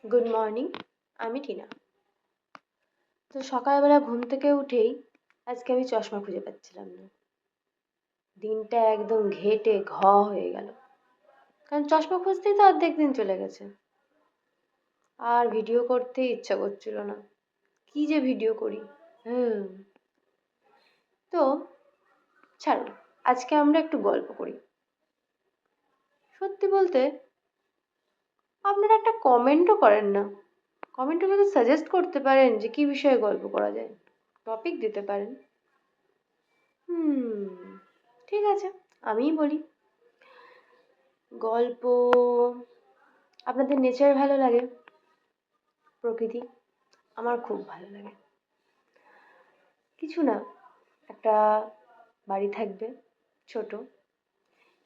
Good morning. আমি টিনা। তো সকালবেলা ঘুম থেকে উঠেই আজকে আমি চশমা খুঁজে পাচ্ছিলাম না। দিনটা একদম ঘেঁটে হয়ে গেল, কারণ চশমা খুঁজতেই তো অর্ধেক দিন চলে গেছে। আর ভিডিও করতে ইচ্ছা করছিল না, কি যে ভিডিও করি। হুম তো ছাড়ুন, আজকে আমরা একটু গল্প করি। সত্যি বলতে আপনারা একটা কমেন্টও করেন না। কমেন্টে কিন্তু সাজেস্ট করতে পারেন যে কি বিষয়ে গল্প করা যায়, টপিক দিতে পারেন। হুম ঠিক আছে, আমিই বলি। গল্প, আপনাদের নেচার ভালো লাগে? প্রকৃতি? আমার খুব ভালো লাগে। কিছু না, একটা বাড়ি থাকবে ছোট,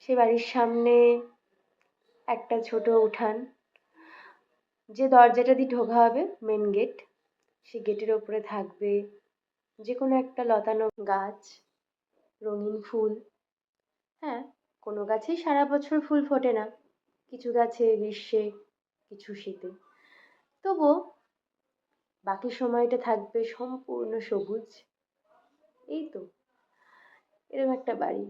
সে বাড়ির সামনে একটা ছোট উঠান, যে দরজাটা দিয়ে ঢোকা হবে মেন গেট, সে গেটের ওপরে থাকবে যে কোনো একটা লতানো গাছ, রঙিন ফুল। হ্যাঁ, কোনো গাছেই সারা বছর ফুল ফোটে না, কিছু গাছে গ্রীষ্মে, কিছু শীতে, তবুও বাকি সময়টা থাকবে সম্পূর্ণ সবুজ। এই তো, এরকম একটা বাড়ি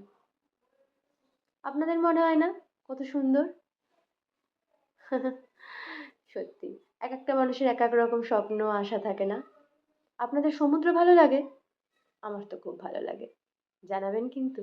আপনাদের মনে হয় না কত সুন্দর? সত্যি, এক একটা মানুষের এক এক রকম স্বপ্ন আশা থাকে না? আপনাদের সমুদ্র ভালো লাগে? আমার তো খুব ভালো লাগে, জানাবেন কিন্তু।